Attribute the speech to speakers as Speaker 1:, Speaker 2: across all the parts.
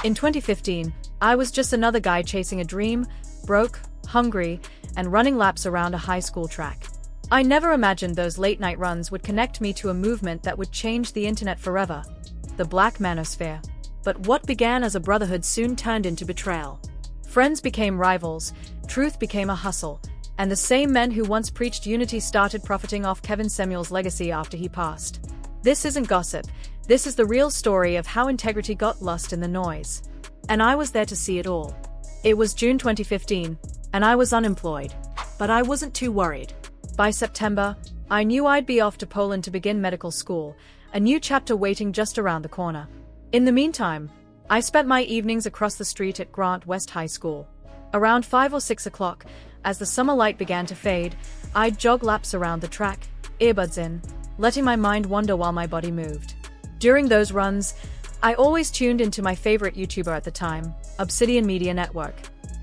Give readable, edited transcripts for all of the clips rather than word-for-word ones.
Speaker 1: In 2015, I was just another guy chasing a dream, broke, hungry, and running laps around a high school track. I never imagined those late-night runs would connect me to a movement that would change the internet forever. The Black Manosphere. But what began as a brotherhood soon turned into betrayal. Friends became rivals, truth became a hustle, and the same men who once preached unity started profiting off Kevin Samuels' legacy after he passed. This isn't gossip, this is the real story of how integrity got lost in the noise. And I was there to see it all. It was June 2015, and I was unemployed. But I wasn't too worried. By September, I knew I'd be off to Poland to begin medical school, a new chapter waiting just around the corner. In the meantime, I spent my evenings across the street at Grant West High School. Around 5 or 6 o'clock, as the summer light began to fade, I'd jog laps around the track, earbuds in, letting my mind wander while my body moved. During those runs, I always tuned into my favorite YouTuber at the time, Obsidian Media Network.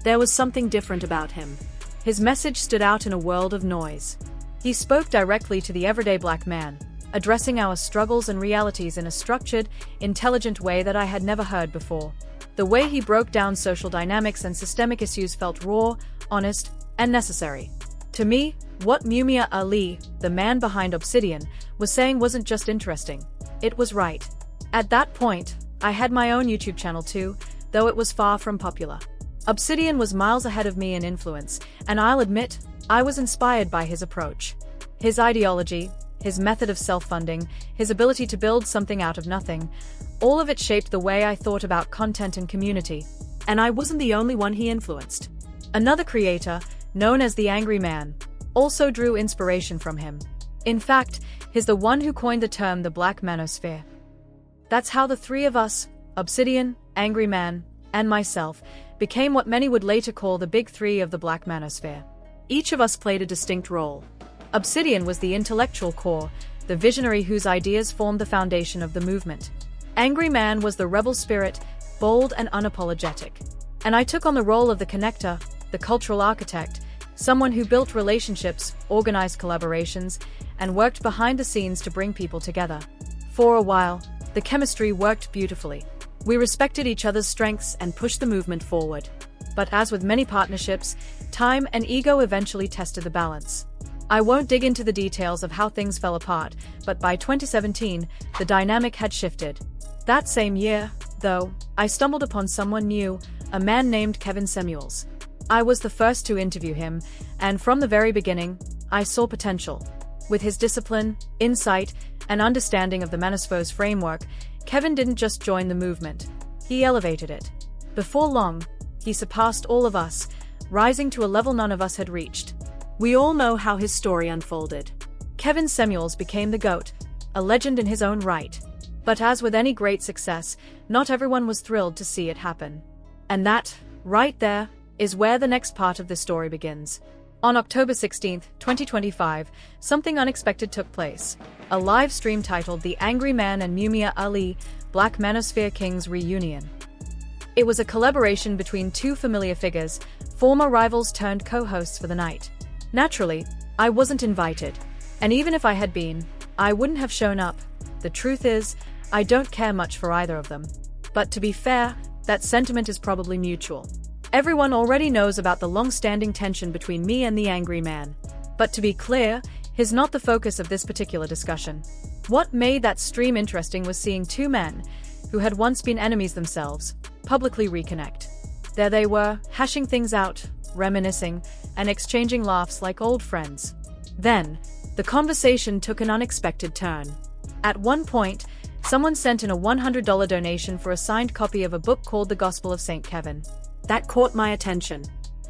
Speaker 1: There was something different about him. His message stood out in a world of noise. He spoke directly to the everyday black man, addressing our struggles and realities in a structured, intelligent way that I had never heard before. The way he broke down social dynamics and systemic issues felt raw, honest, and necessary. To me, what Mumia Ali, the man behind Obsidian, was saying wasn't just interesting. It was right. At that point, I had my own YouTube channel too, though it was far from popular. Obsidian was miles ahead of me in influence, and I'll admit, I was inspired by his approach. His ideology, his method of self-funding, his ability to build something out of nothing, all of it shaped the way I thought about content and community. And I wasn't the only one he influenced. Another creator, known as the Angry Man, also drew inspiration from him. In fact, he's the one who coined the term the Black Manosphere. That's how the three of us, Obsidian, Angry Man, and myself, became what many would later call the Big Three of the Black Manosphere. Each of us played a distinct role. Obsidian was the intellectual core, the visionary whose ideas formed the foundation of the movement. Angry Man was the rebel spirit, bold and unapologetic. And I took on the role of the connector, the cultural architect, someone who built relationships, organized collaborations, and worked behind the scenes to bring people together. For a while, the chemistry worked beautifully. We respected each other's strengths and pushed the movement forward. But as with many partnerships, time and ego eventually tested the balance. I won't dig into the details of how things fell apart, but by 2017, the dynamic had shifted. That same year, though, I stumbled upon someone new, a man named Kevin Samuels. I was the first to interview him, and from the very beginning, I saw potential. With his discipline, insight, and understanding of the Manosphere's framework, Kevin didn't just join the movement, he elevated it. Before long, he surpassed all of us, rising to a level none of us had reached. We all know how his story unfolded. Kevin Samuels became the GOAT, a legend in his own right. But as with any great success, not everyone was thrilled to see it happen. And that, right there, is where the next part of the story begins. On October 16, 2025, something unexpected took place. A live stream titled The Angry Man and Mumia Ali, Black Manosphere Kings Reunion. It was a collaboration between two familiar figures, former rivals turned co-hosts for the night. Naturally, I wasn't invited. And even if I had been, I wouldn't have shown up. The truth is, I don't care much for either of them. But to be fair, that sentiment is probably mutual. Everyone already knows about the long-standing tension between me and the Angry Man. But to be clear, he's not the focus of this particular discussion. What made that stream interesting was seeing two men, who had once been enemies themselves, publicly reconnect. There they were, hashing things out, reminiscing, and exchanging laughs like old friends. Then, the conversation took an unexpected turn. At one point, someone sent in a $100 donation for a signed copy of a book called The Gospel of St. Kevin. That caught my attention.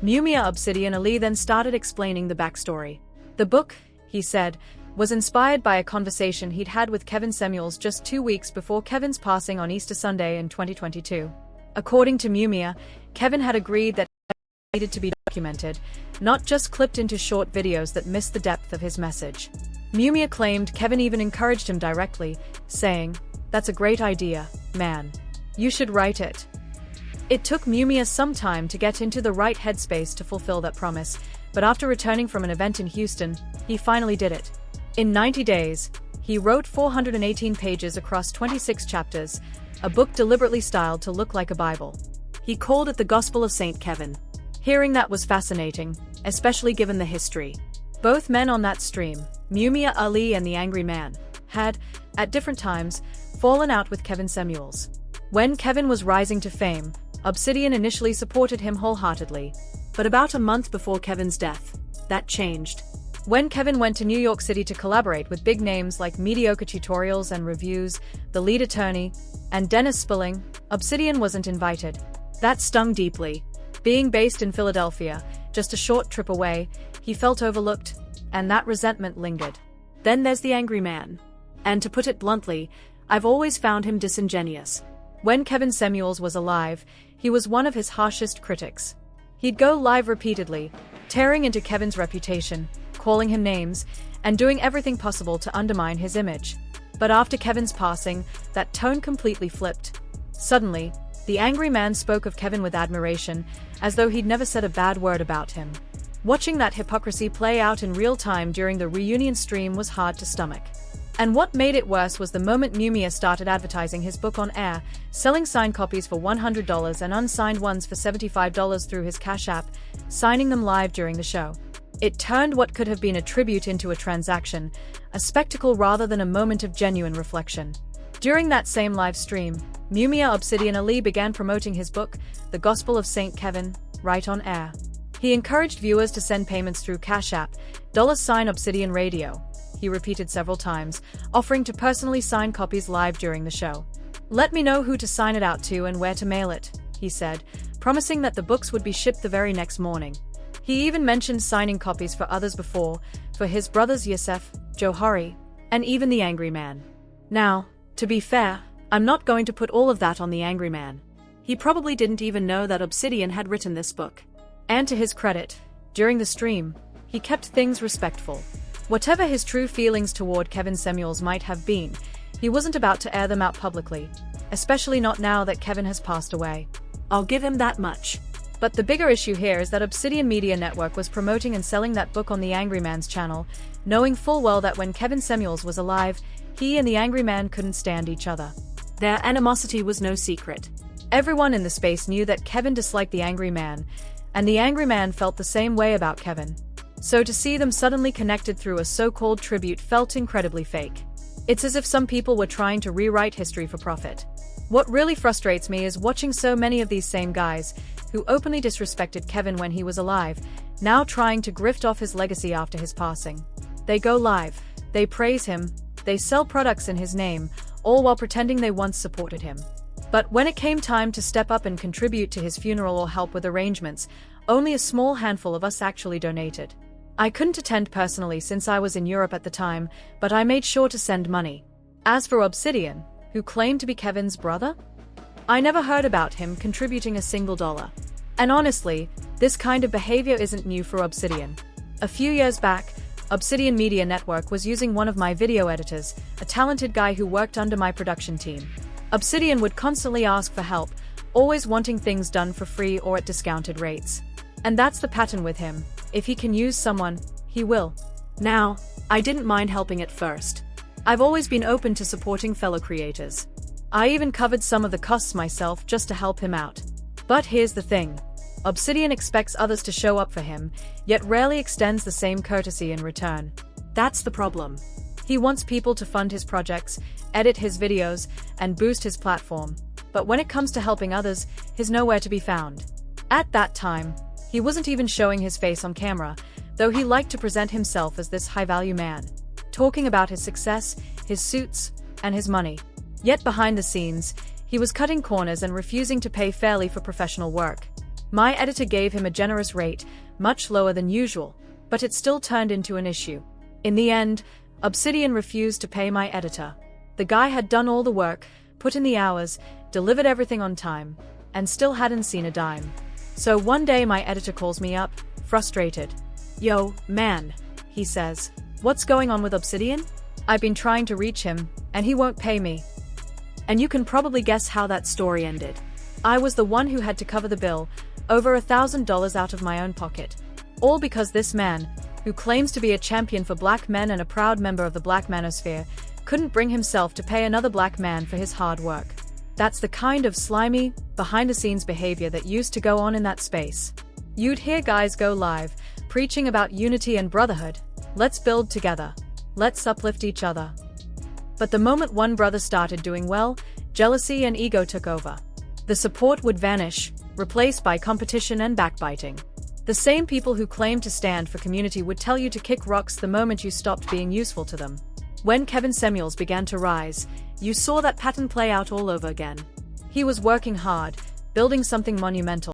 Speaker 1: Mumia Obsidian Ali then started explaining the backstory. The book, he said, was inspired by a conversation he'd had with Kevin Samuels just 2 weeks before Kevin's passing on Easter Sunday in 2022. According to Mumia, Kevin had agreed that it needed to be documented, not just clipped into short videos that missed the depth of his message. Mumia claimed Kevin even encouraged him directly, saying, "That's a great idea, man. You should write it." It took Mumia some time to get into the right headspace to fulfill that promise, but after returning from an event in Houston, he finally did it. In 90 days, He wrote 418 pages across 26 chapters, a book deliberately styled to look like a Bible. He called it the Gospel of St. Kevin. Hearing that was fascinating, especially given the history. Both men on that stream, Mumia Ali and the Angry Man, had, at different times, fallen out with Kevin Samuels. When Kevin was rising to fame, Obsidian initially supported him wholeheartedly. But about a month before Kevin's death, that changed. When Kevin went to New York City to collaborate with big names like Mediocre Tutorials and Reviews, The Lead Attorney, and Dennis Spilling, Obsidian wasn't invited. That stung deeply. Being based in Philadelphia, just a short trip away, he felt overlooked, and that resentment lingered. Then there's the Angry Man. And to put it bluntly, I've always found him disingenuous. When Kevin Samuels was alive, he was one of his harshest critics. He'd go live repeatedly, tearing into Kevin's reputation, calling him names, and doing everything possible to undermine his image. But after Kevin's passing, that tone completely flipped. Suddenly, the Angry Man spoke of Kevin with admiration, as though he'd never said a bad word about him. Watching that hypocrisy play out in real time during the reunion stream was hard to stomach. And what made it worse was the moment Mumia started advertising his book on air, selling signed copies for $100 and unsigned ones for $75 through his Cash App, signing them live during the show. It turned what could have been a tribute into a transaction, a spectacle rather than a moment of genuine reflection. During that same live stream, Mumia Obsidian Ali began promoting his book, The Gospel of St. Kevin, right on air. He encouraged viewers to send payments through Cash App, $Obsidian Radio. He repeated several times, offering to personally sign copies live during the show. "Let me know who to sign it out to and where to mail it," he said, promising that the books would be shipped the very next morning. He even mentioned signing copies for others before, for his brothers Yosef, Johari, and even the Angry Man. Now, to be fair, I'm not going to put all of that on the Angry Man. He probably didn't even know that Obsidian had written this book. And to his credit, during the stream, he kept things respectful. Whatever his true feelings toward Kevin Samuels might have been, he wasn't about to air them out publicly, especially not now that Kevin has passed away. I'll give him that much. But the bigger issue here is that Obsidian Media Network was promoting and selling that book on the Angry Man's channel, knowing full well that when Kevin Samuels was alive, he and the Angry Man couldn't stand each other. Their animosity was no secret. Everyone in the space knew that Kevin disliked the Angry Man, and the Angry Man felt the same way about Kevin. So to see them suddenly connected through a so-called tribute felt incredibly fake. It's as if some people were trying to rewrite history for profit. What really frustrates me is watching so many of these same guys, who openly disrespected Kevin when he was alive, now trying to grift off his legacy after his passing. They go live, they praise him, they sell products in his name, all while pretending they once supported him. But when it came time to step up and contribute to his funeral or help with arrangements, only a small handful of us actually donated. I couldn't attend personally since I was in Europe at the time, but I made sure to send money. As for Obsidian, who claimed to be Kevin's brother, I never heard about him contributing a single dollar. And honestly, this kind of behavior isn't new for Obsidian. A few years back, Obsidian Media Network was using one of my video editors, a talented guy who worked under my production team. Obsidian would constantly ask for help, always wanting things done for free or at discounted rates. And that's the pattern with him. If he can use someone, he will. Now, I didn't mind helping at first. I've always been open to supporting fellow creators. I even covered some of the costs myself just to help him out. But here's the thing. Obsidian expects others to show up for him, yet rarely extends the same courtesy in return. That's the problem. He wants people to fund his projects, edit his videos, and boost his platform. But when it comes to helping others, he's nowhere to be found. At that time, he wasn't even showing his face on camera, though he liked to present himself as this high-value man, talking about his success, his suits, and his money. Yet behind the scenes, he was cutting corners and refusing to pay fairly for professional work. My editor gave him a generous rate, much lower than usual, but it still turned into an issue. In the end, Obsidian refused to pay my editor. The guy had done all the work, put in the hours, delivered everything on time, and still hadn't seen a dime. So one day my editor calls me up, frustrated. "Yo, man," he says. "What's going on with Obsidian? I've been trying to reach him, and he won't pay me." And you can probably guess how that story ended. I was the one who had to cover the bill, over $1,000 out of my own pocket. All because this man, who claims to be a champion for black men and a proud member of the Black Manosphere, couldn't bring himself to pay another black man for his hard work. That's the kind of slimy, behind-the-scenes behavior that used to go on in that space. You'd hear guys go live, preaching about unity and brotherhood. Let's build together. Let's uplift each other. But the moment one brother started doing well, jealousy and ego took over. The support would vanish, replaced by competition and backbiting. The same people who claimed to stand for community would tell you to kick rocks the moment you stopped being useful to them. When Kevin Samuels began to rise, you saw that pattern play out all over again. He was working hard, building something monumental.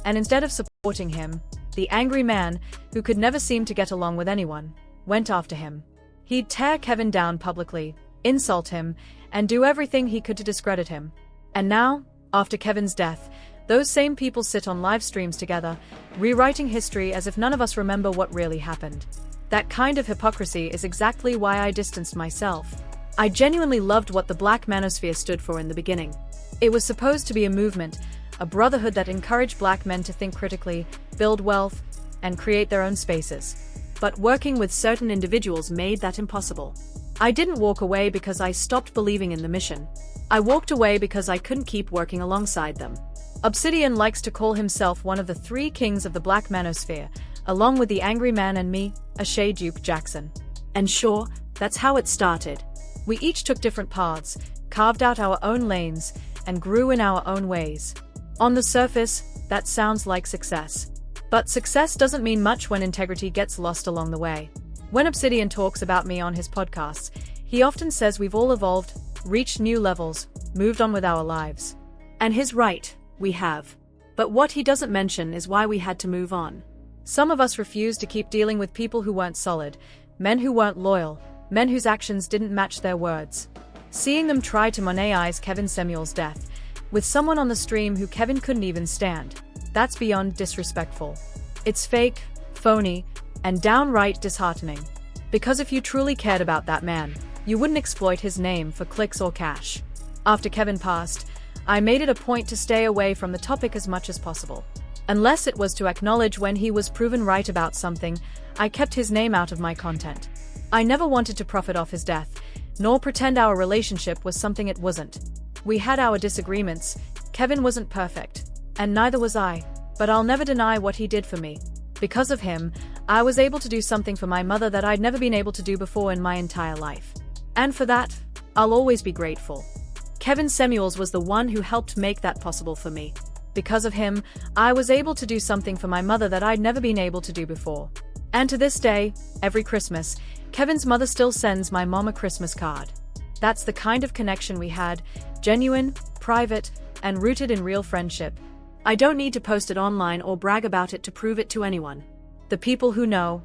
Speaker 1: And instead of supporting him, the angry man, who could never seem to get along with anyone, went after him. He'd tear Kevin down publicly, insult him, and do everything he could to discredit him. And now, after Kevin's death, those same people sit on live streams together, rewriting history as if none of us remember what really happened. That kind of hypocrisy is exactly why I distanced myself. I genuinely loved what the Black Manosphere stood for in the beginning. It was supposed to be a movement, a brotherhood that encouraged black men to think critically, build wealth, and create their own spaces. But working with certain individuals made that impossible. I didn't walk away because I stopped believing in the mission. I walked away because I couldn't keep working alongside them. Obsidian likes to call himself one of the 3 kings of the Black Manosphere, along with the Angry Man and me, Ashay Duke Jackson. And sure, that's how it started. We each took different paths, carved out our own lanes, and grew in our own ways. On the surface, that sounds like success. But success doesn't mean much when integrity gets lost along the way. When Obsidian talks about me on his podcasts, he often says we've all evolved, reached new levels, moved on with our lives. And he's right, we have. But what he doesn't mention is why we had to move on. Some of us refused to keep dealing with people who weren't solid, men who weren't loyal, men whose actions didn't match their words. Seeing them try to monetize Kevin Samuels' death, with someone on the stream who Kevin couldn't even stand, that's beyond disrespectful. It's fake, phony, and downright disheartening. Because if you truly cared about that man, you wouldn't exploit his name for clicks or cash. After Kevin passed, I made it a point to stay away from the topic as much as possible. Unless it was to acknowledge when he was proven right about something, I kept his name out of my content. I never wanted to profit off his death, nor pretend our relationship was something it wasn't. We had our disagreements, Kevin wasn't perfect, and neither was I, but I'll never deny what he did for me. Because of him, I was able to do something for my mother that I'd never been able to do before in my entire life. And for that, I'll always be grateful. Kevin Samuels was the one who helped make that possible for me. Because of him, I was able to do something for my mother that I'd never been able to do before. And to this day, every Christmas, Kevin's mother still sends my mom a Christmas card. That's the kind of connection we had, genuine, private, and rooted in real friendship. I don't need to post it online or brag about it to prove it to anyone. The people who know.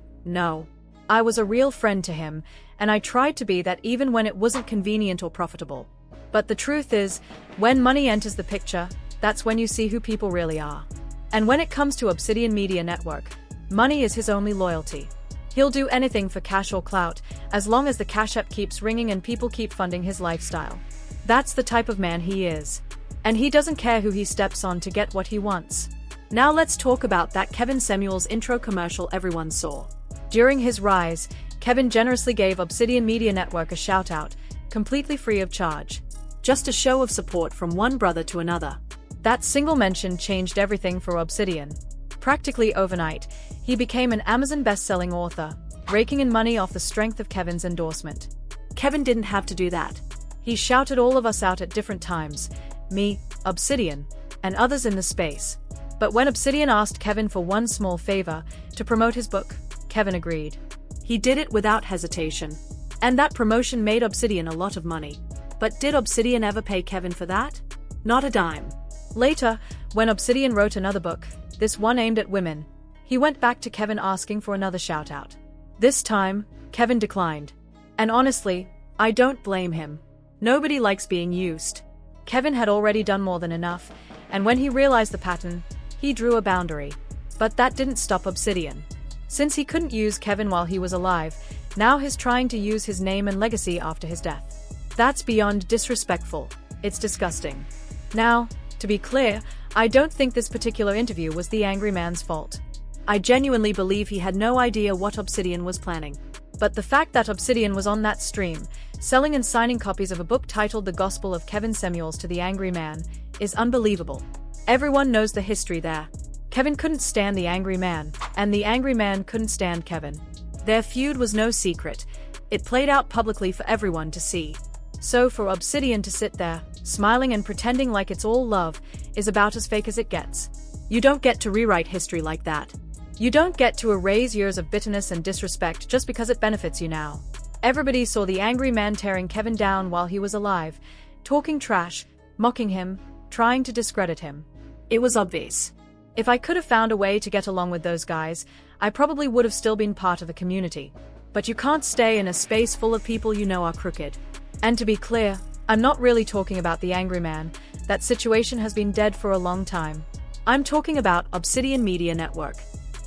Speaker 1: I was a real friend to him, and I tried to be that even when it wasn't convenient or profitable. But the truth is, when money enters the picture, that's when you see who people really are. And when it comes to Obsidian Media Network, money is his only loyalty. He'll do anything for cash or clout, as long as the cash app keeps ringing and people keep funding his lifestyle. That's the type of man he is. And he doesn't care who he steps on to get what he wants. Now let's talk about that Kevin Samuels intro commercial everyone saw. During his rise, Kevin generously gave Obsidian Media Network a shout-out, completely free of charge. Just a show of support from one brother to another. That single mention changed everything for Obsidian. Practically overnight, he became an Amazon best-selling author, raking in money off the strength of Kevin's endorsement. Kevin didn't have to do that. He shouted all of us out at different times, me, Obsidian, and others in the space. But when Obsidian asked Kevin for one small favor, to promote his book, Kevin agreed. He did it without hesitation. And that promotion made Obsidian a lot of money. But did Obsidian ever pay Kevin for that? Not a dime. Later, when Obsidian wrote another book, this one aimed at women, he went back to Kevin asking for another shout-out. This time, Kevin declined. And honestly, I don't blame him. Nobody likes being used. Kevin had already done more than enough, and when he realized the pattern, he drew a boundary. But that didn't stop Obsidian. Since he couldn't use Kevin while he was alive, now he's trying to use his name and legacy after his death. That's beyond disrespectful. It's disgusting. Now, to be clear, I don't think this particular interview was the angry man's fault. I genuinely believe he had no idea what Obsidian was planning. But the fact that Obsidian was on that stream selling and signing copies of a book titled The Gospel of Kevin Samuels to the Angry Man, is unbelievable. Everyone knows the history there. Kevin couldn't stand the angry man, and the angry man couldn't stand Kevin. Their feud was no secret. It played out publicly for everyone to see. So for Obsidian to sit there, smiling and pretending like it's all love, is about as fake as it gets. You don't get to rewrite history like that. You don't get to erase years of bitterness and disrespect just because it benefits you now. Everybody saw the angry man tearing Kevin down while he was alive, talking trash, mocking him, trying to discredit him. It was obvious. If I could have found a way to get along with those guys, I probably would have still been part of the community. But you can't stay in a space full of people you know are crooked. And to be clear, I'm not really talking about the angry man. That situation has been dead for a long time. I'm talking about Obsidian Media Network.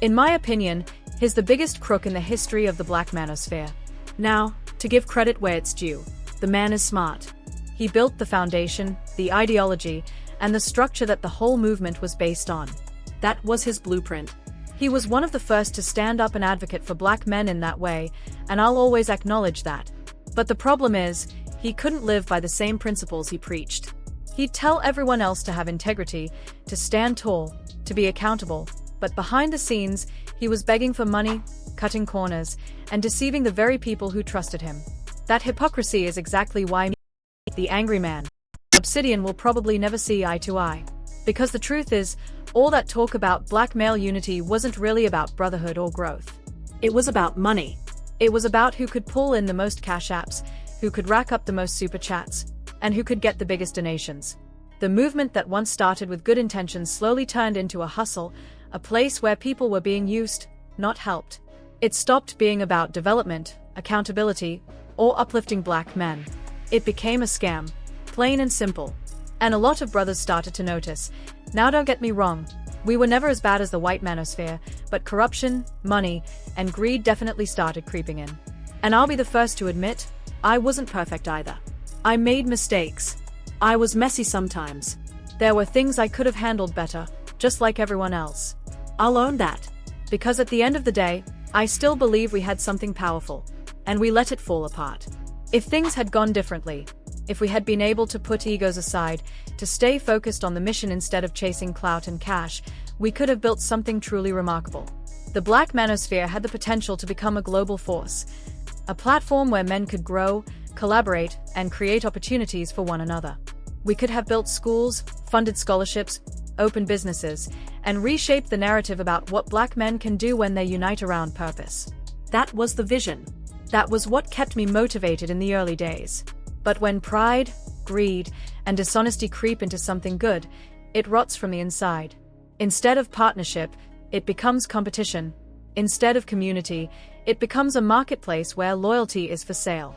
Speaker 1: In my opinion, he's the biggest crook in the history of the Black Manosphere. Now, to give credit where it's due, the man is smart. He built the foundation, the ideology, and the structure that the whole movement was based on. That was his blueprint. He was one of the first to stand up and advocate for black men in that way, and I'll always acknowledge that. But the problem is, he couldn't live by the same principles he preached. He'd tell everyone else to have integrity, to stand tall, to be accountable, but behind the scenes, he was begging for money, cutting corners, and deceiving the very people who trusted him. That hypocrisy is exactly why the angry man, Obsidian, will probably never see eye to eye. Because the truth is, all that talk about black male unity wasn't really about brotherhood or growth. It was about money. It was about who could pull in the most cash apps, who could rack up the most super chats, and who could get the biggest donations. The movement that once started with good intentions slowly turned into a hustle, a place where people were being used, not helped. It stopped being about development, accountability, or uplifting black men. It became a scam, plain and simple. And a lot of brothers started to notice. Now don't get me wrong, we were never as bad as the white manosphere, but corruption, money, and greed definitely started creeping in. And I'll be the first to admit, I wasn't perfect either. I made mistakes. I was messy sometimes. There were things I could have handled better, just like everyone else. I'll own that. Because at the end of the day, I still believe we had something powerful, and we let it fall apart. If things had gone differently, if we had been able to put egos aside, to stay focused on the mission instead of chasing clout and cash, we could have built something truly remarkable. The Black Manosphere had the potential to become a global force, a platform where men could grow, collaborate, and create opportunities for one another. We could have built schools, funded scholarships, opened businesses, and reshaped the narrative about what black men can do when they unite around purpose. That was the vision. That was what kept me motivated in the early days. But when pride, greed, and dishonesty creep into something good, it rots from the inside. Instead of partnership, it becomes competition. Instead of community, it becomes a marketplace where loyalty is for sale.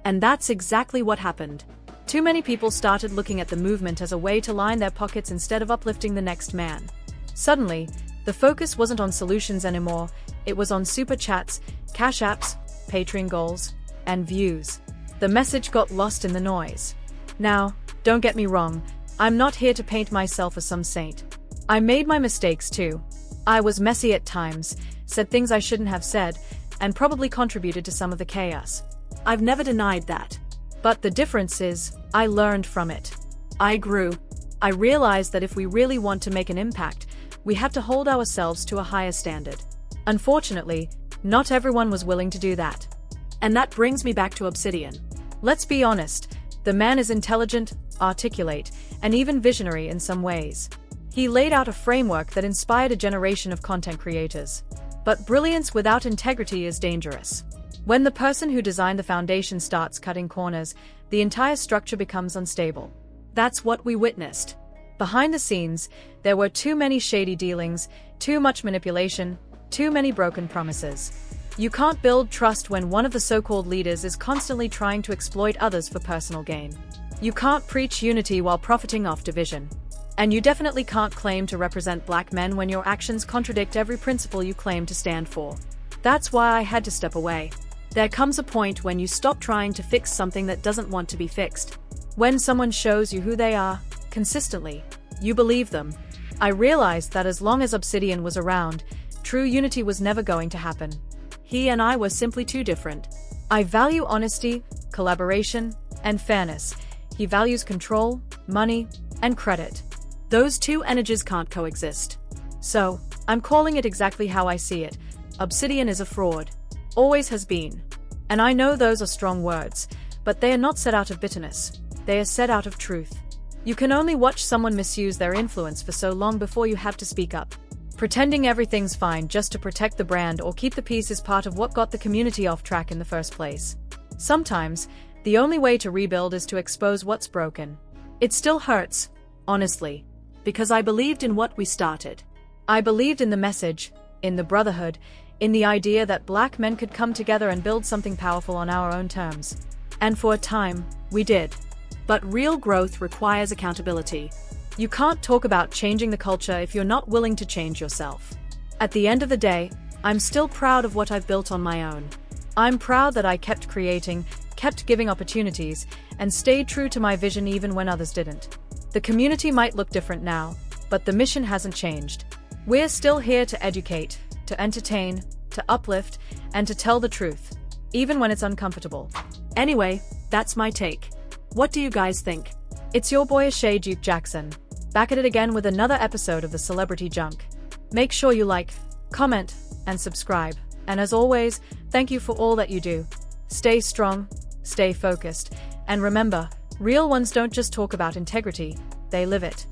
Speaker 1: And that's exactly what happened. Too many people started looking at the movement as a way to line their pockets instead of uplifting the next man. Suddenly, the focus wasn't on solutions anymore, it was on super chats, cash apps, Patreon goals, and views. The message got lost in the noise. Now, don't get me wrong, I'm not here to paint myself as some saint. I made my mistakes too. I was messy at times, said things I shouldn't have said, and probably contributed to some of the chaos. I've never denied that. But the difference is, I learned from it. I grew. I realized that if we really want to make an impact, we have to hold ourselves to a higher standard. Unfortunately, not everyone was willing to do that. And that brings me back to Obsidian. Let's be honest, the man is intelligent, articulate, and even visionary in some ways. He laid out a framework that inspired a generation of content creators. But brilliance without integrity is dangerous. When the person who designed the foundation starts cutting corners, the entire structure becomes unstable. That's what we witnessed. Behind the scenes, there were too many shady dealings, too much manipulation, too many broken promises. You can't build trust when one of the so-called leaders is constantly trying to exploit others for personal gain. You can't preach unity while profiting off division. And you definitely can't claim to represent black men when your actions contradict every principle you claim to stand for. That's why I had to step away. There comes a point when you stop trying to fix something that doesn't want to be fixed. When someone shows you who they are, consistently, you believe them. I realized that as long as Obsidian was around, true unity was never going to happen. He and I were simply too different. I value honesty, collaboration, and fairness. He values control, money, and credit. Those two energies can't coexist. So, I'm calling it exactly how I see it. Obsidian is a fraud. Always has been. And I know those are strong words, but they are not said out of bitterness. They are said out of truth. You can only watch someone misuse their influence for so long before you have to speak up. Pretending everything's fine just to protect the brand or keep the peace is part of what got the community off track in the first place. Sometimes, the only way to rebuild is to expose what's broken. It still hurts, honestly, because I believed in what we started. I believed in the message, in the brotherhood, in the idea that Black men could come together and build something powerful on our own terms. And for a time, we did. But real growth requires accountability. You can't talk about changing the culture if you're not willing to change yourself. At the end of the day, I'm still proud of what I've built on my own. I'm proud that I kept creating, kept giving opportunities, and stayed true to my vision even when others didn't. The community might look different now, but the mission hasn't changed. We're still here to educate, to entertain, to uplift, and to tell the truth, even when it's uncomfortable. Anyway, that's my take. What do you guys think? It's your boy Shay Duke Jackson, back at it again with another episode of the Celebrity Junk. Make sure you like, comment, and subscribe. And as always, thank you for all that you do. Stay strong, stay focused, and remember, real ones don't just talk about integrity, they live it.